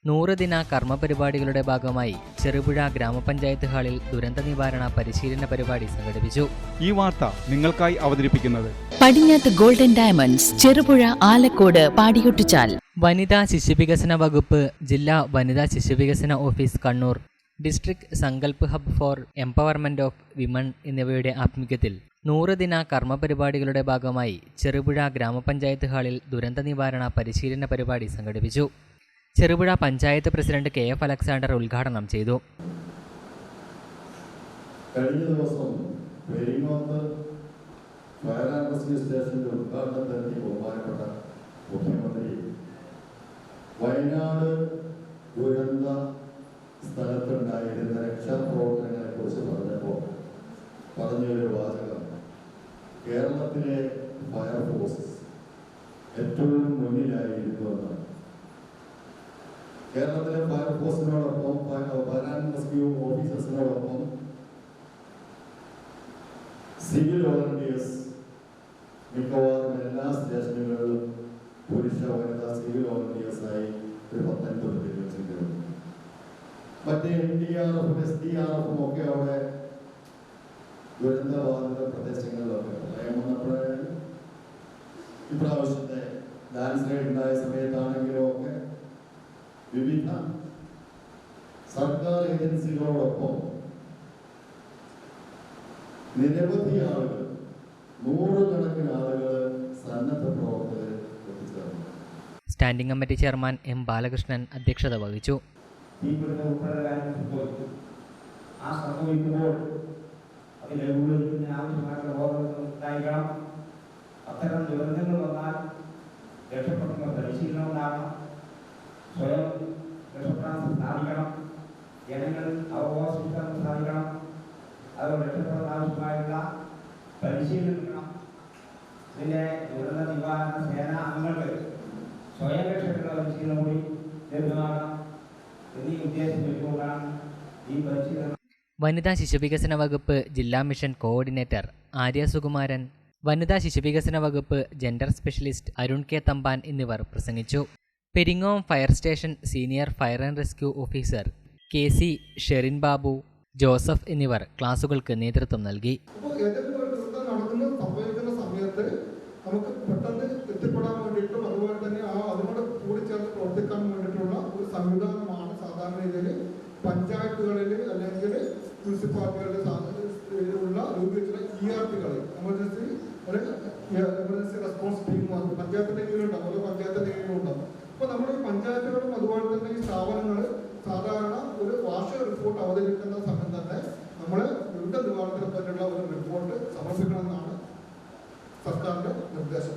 100 ദിന കർമ്മ പരിപാടികളുടെ ഭാഗമായി ചെറുപുഴ ഗ്രാമപഞ്ചായത്ത് ഹാളിൽ ദുരന്ത നിവാരണ പരിശീലന പരിപാടി സംഘടിപ്പിച്ചു. ഈ വാർത്ത നിങ്ങൾക്കായി അവതരിപ്പിക്കുന്നത് പടിഞ്ഞാത്ത് ഗോൾഡൻ ഡയമണ്ട്സ്, ചെറുപുഴ, ആലക്കോട്, പാടിയൊട്ടിച്ചാൽ. വനിതാ ശിശുവികസന വകുപ്പ്, ജില്ലാ വനിതാ ശിശുവികസന office Kannur, district Sankalp hub four empowerment of women എന്നിവയുടെ ആഭിമുഖ്യത്തിൽ 100 ദിന കർമ്മ പരിപാടികളുടെ ഭാഗമായി ചെറുപുഴ ഗ്രാമപഞ്ചായത്ത് ഹാളിൽ ദുരന്ത നിവാരണ പരിശീലന പരിപാടി സംഘടിപ്പിച്ചു. Cherupuzha panchayat president KF Alexander ഉദ്ഘാടനം ചെയ്തു. കഴിഞ്ഞ ദിവസം പെരിങ്ങോത്ത് ഫയർ ആൻഡ് റെസ്ക്യൂ സ്റ്റേഷന്റെ ഉദ്ഘാടനത്തിനെത്തി ബഹുമാനപ്പെട്ട മുഖ്യമന്ത്രി വയനാട് ദുരന്ത സ്ഥലത്തുണ്ടായിരുന്ന രക്ഷാപ്രവർത്തനങ്ങളെ കുറിച്ച് പറഞ്ഞപ്പോൾ പറഞ്ഞൊരു വാചകം, കേരളത്തിലെ ഫയർഫോഴ്സ് ഏറ്റവും മുന്നിലായിരുന്നു എന്നാണ്. കേരളത്തിലെ ഫയർഫോഴ്സിനോടൊപ്പം ഫയർ ആൻഡ് റെസ്ക്യൂ ഓഫീസേഴ്സിനോടൊപ്പം സിവിൽ വോളണ്ടിയേഴ്സ് മിക്കവാറും എല്ലാ സ്റ്റേഷനുകളിലും പുരുഷ വനിതാ സിവിൽ വോളണ്ടിയേഴ്സായി ഒരു 19 പേര് വെച്ചിട്ടുണ്ട്. മറ്റേ NDRF SDRF ഒക്കെ അവിടെ ദുരന്തബാധിത പ്രദേശങ്ങളിലൊക്കെ വന്നപ്പോഴായാലും ഇപ്രാവശ്യത്തെ ലാൻഡ് സ്ലൈഡ് ഉണ്ടായ സമയത്താണെങ്കിലും ഒക്കെ വിവിധ സർക്കാർ ഏജൻസികളോടൊപ്പം നിരവധി ആളുകൾ, 100 കണക്കിന് ആളുകൾ, സന്നദ്ധ പ്രവർത്തകർ എത്തിച്ചേർന്നു. Standing committee chairman M. Balakrishnan അധ്യക്ഷത വഹിച്ചു. അത്തരം ദുരന്തങ്ങൾ വന്നാൽ രക്ഷപ്പെടുന്ന പരിശീലനം ഉണ്ടാകണം, സ്വയം രക്ഷപ്പെടാൻ സാധിക്കണം, ജനങ്ങൾ അവബോധിപ്പിക്കാൻ സാധിക്കണം, അത് രക്ഷപ്പെടാൻ ആവശ്യമായുള്ള പരിശീലനം ഇതിൻ്റെ ദുരന്ത നിവാരണ സേനാ അംഗങ്ങൾക്ക് സ്വയം രക്ഷപ്പെടുന്ന പരിശീലനം കൂടി ലഭ്യമാകണം എന്നീ ഉദ്ദേശം വെച്ചുകൊണ്ടാണ് ഈ പരിശീലനം. വനിതാ ശിശുവികസന വകുപ്പ് ജില്ലാ മിഷൻ കോർഡിനേറ്റർ ആര്യ സുകുമാരൻ, വനിതാ ശിശുവികസന വകുപ്പ് gender specialist Arun K. Thampan എന്നിവർ പ്രസംഗിച്ചു. Peringome fire station senior fire and rescue officer KC Sherin Babu, Joseph എന്നിവർ ക്ലാസുകൾക്ക് നേതൃത്വം നൽകി. സംഭവിക്കുന്ന സമയത്ത് നമുക്ക് പെട്ടെന്ന് എത്തിപ്പെടാൻ വേണ്ടിയിട്ടും അതുപോലെ തന്നെ അതിനോട് കൂടിച്ചേർന്ന് പ്രവർത്തിക്കാൻ വേണ്ടിയിട്ടുള്ള ഒരു സംവിധാനമാണ് സാധാരണ രീതിയിൽ പഞ്ചായത്തുകളിൽ അല്ലെങ്കിൽ മുനിസിപ്പാലിറ്റികളിൽ ഉള്ള രൂപീകരിച്ചുള്ള ERP-കൾ, എമർജൻസി റെസ്പോൺസ് ടീം പഞ്ചായത്തിന്റെ കീഴിലുണ്ടാവും, ഓരോ പഞ്ചായത്തിന്റെ കീഴിലുണ്ടാവും. അപ്പോൾ നമ്മുടെ ഈ പഞ്ചായത്തുകളും അതുപോലെ തന്നെ ഈ സ്ഥാപനങ്ങൾ സാധാരണ ഒരു വാർഷിക റിപ്പോർട്ട് അവതരിപ്പിക്കുന്ന സമയം തന്നെ നമ്മൾ ദുരന്ത നിവാരണത്തിനെ പറ്റിയുള്ള ഒരു റിപ്പോർട്ട് സമർപ്പിക്കണമെന്നാണ് സർക്കാരിന്റെ നിർദ്ദേശം.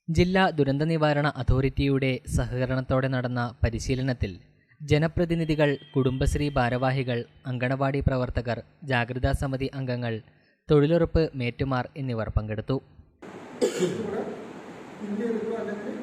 ജില്ലാ ദുരന്ത നിവാരണ അതോറിറ്റിയുടെ സഹകരണത്തോടെ നടന്ന പരിശീലനത്തിൽ ജനപ്രതിനിധികൾ, കുടുംബശ്രീ ഭാരവാഹികൾ, അങ്കണവാടി പ്രവർത്തകർ, ജാഗ്രതാ സമിതി അംഗങ്ങൾ, തൊഴിലുറപ്പ് മേറ്റുമാർ എന്നിവർ പങ്കെടുത്തു. ഇന്ത്യയിലോ അല്ലെങ്കിൽ